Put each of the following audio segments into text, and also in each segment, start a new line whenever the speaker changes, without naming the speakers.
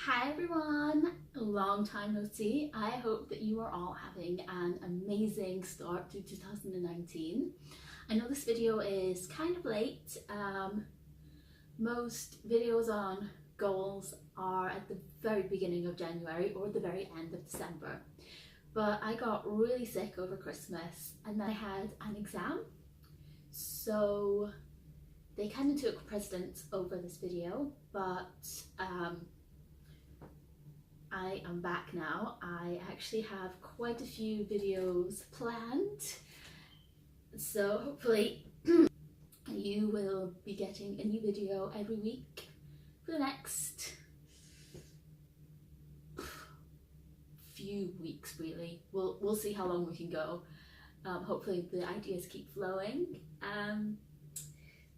Hi everyone, long time no see. I hope that you are all having an amazing start to 2019. I know this video is kind of late. Most videos on goals are at the very beginning of January or the very end of December. But I got really sick over Christmas and then I had an exam. So they kind of took precedence over this video, but I am back now. I actually have quite a few videos planned, so hopefully you will be getting a new video every week for the next few weeks really. We'll see how long we can go. Hopefully the ideas keep flowing.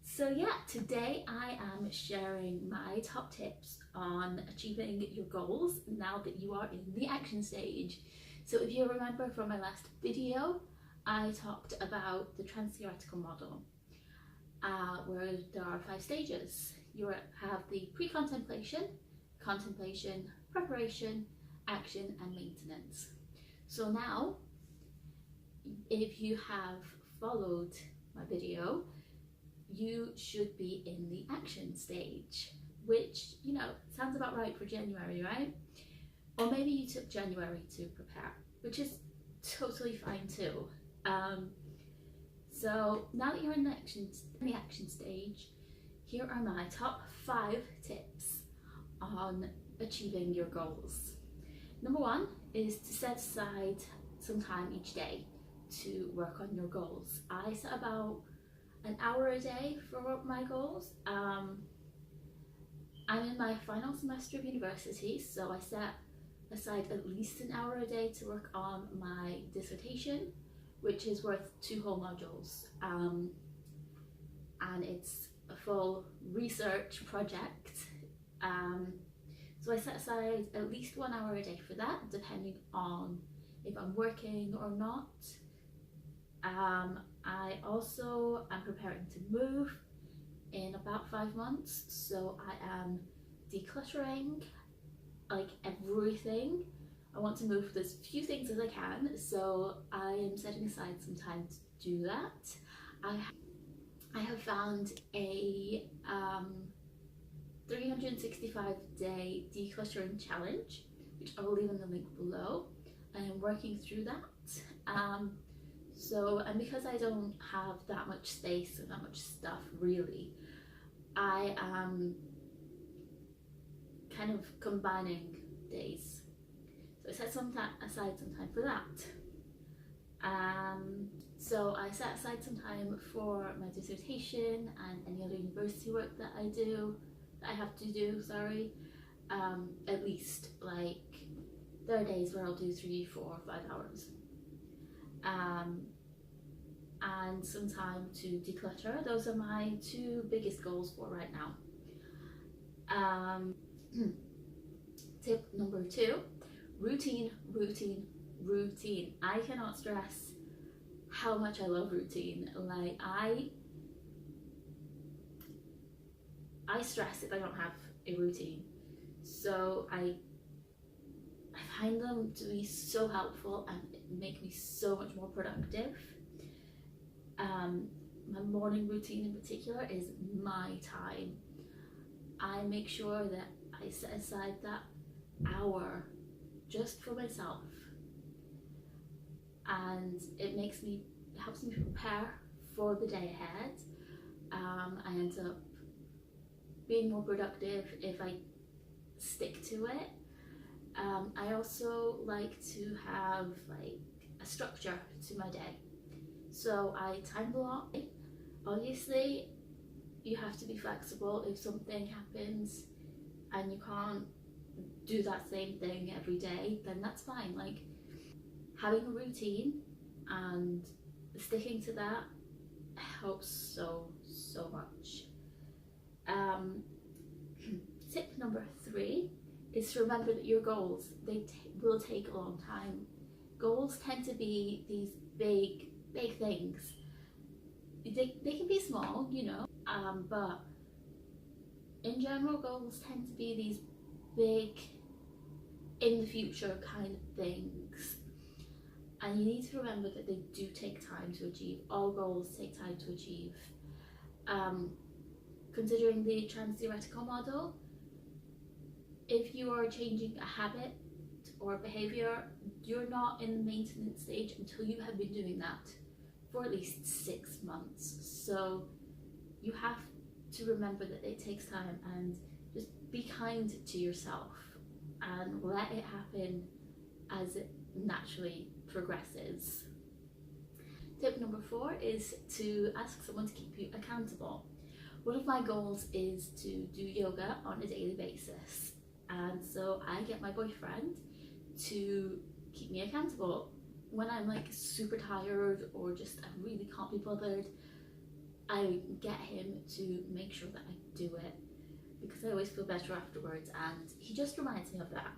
So yeah, today I am sharing my top tips on achieving your goals now that you are in the action stage. So if you remember from my last video, I talked about the trans-theoretical model, where there are 5 stages. You have the pre-contemplation, contemplation, preparation, action and maintenance. So now, if you have followed my video, you should be in the action stage, which, you know, sounds about right for January, right? Or maybe you took January to prepare, which is totally fine too. So now that you're in the action stage, here are my top 5 tips on achieving your goals. Number 1 is to set aside some time each day to work on your goals. I set about an hour a day for my goals. I'm in my final semester of university, so I set aside at least an hour a day to work on my dissertation, which is worth 2 whole modules. And it's a full research project. So I set aside at least 1 hour a day for that, depending on if I'm working or not. I also am preparing to move in about 5 months, so I am decluttering like everything. I want to move as few things as I can, so I am setting aside some time to do that. I have found a 365-day decluttering challenge, which I will leave in the link below. I am working through that. And because I don't have that much space and that much stuff really, I am kind of combining days. So I set aside some time for that. So I set aside some time for my dissertation and any other university work that I have to do, at least, like, there are days where I'll do 3, 4, 5 hours. And some time to declutter. Those are my 2 biggest goals for right now. Tip number 2, routine. I cannot stress how much I love routine. Like, I stress if I don't have a routine. So I find them to be so helpful and make me so much more productive. My morning routine in particular is my time. I make sure that I set aside that hour just for myself, and it helps me prepare for the day ahead. I end up being more productive if I stick to it. I also like to have like a structure to my day. So I time block. Obviously, you have to be flexible. If something happens and you can't do that same thing every day, then that's fine. Like, having a routine and sticking to that helps so much. Tip number 3 is to remember that your goals, they will take a long time. Goals tend to be these big things. They can be small, you know, but in general, goals tend to be these big in the future kind of things. And you need to remember that they do take time to achieve. All goals take time to achieve. Considering the trans-theoretical model, if you are changing a habit or behaviour, you're not in the maintenance stage until you have been doing that for at least 6 months. So you have to remember that it takes time, and just be kind to yourself and let it happen as it naturally progresses. Tip number 4 is to ask someone to keep you accountable. One of my goals is to do yoga on a daily basis, and so I get my boyfriend to keep me accountable. When I'm like super tired or just I really can't be bothered, I get him to make sure that I do it, because I always feel better afterwards, and he just reminds me of that.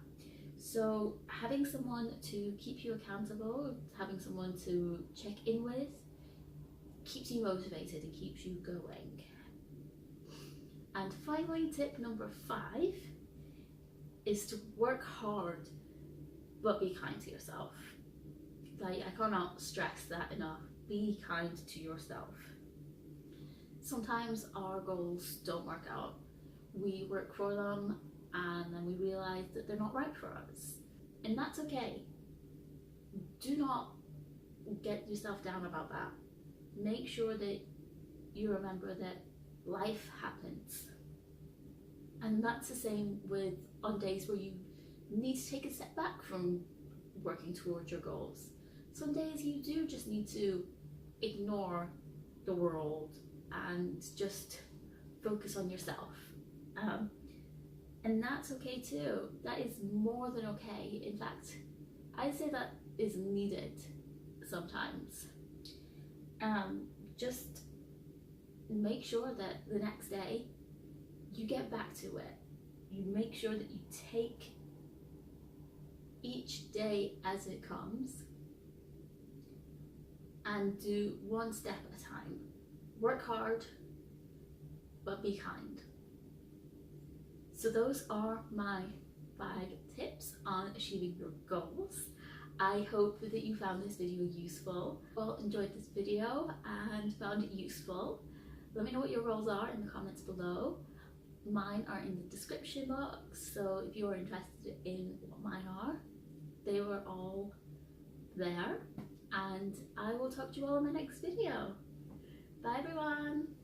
So having someone to keep you accountable, having someone to check in with, keeps you motivated and keeps you going. And finally, tip number 5 is to work hard but be kind to yourself. Like, I cannot stress that enough. Be kind to yourself. Sometimes our goals don't work out. We work for them and then we realise that they're not right for us. And that's okay. Do not get yourself down about that. Make sure that you remember that life happens. And that's the same with on days where you need to take a step back from working towards your goals. Some days you do just need to ignore the world and just focus on yourself. And that's okay too. That is more than okay. In fact, I'd say that is needed sometimes. Just make sure that the next day you get back to it. You make sure that you take each day as it comes and do one step at a time. Work hard, but be kind. So those are my 5 tips on achieving your goals. I hope that you found this video useful. Well, enjoyed this video and found it useful. Let me know what your goals are in the comments below. Mine are in the description box, so if you're interested in what mine are, they were all there. And I will talk to you all in my next video. Bye everyone!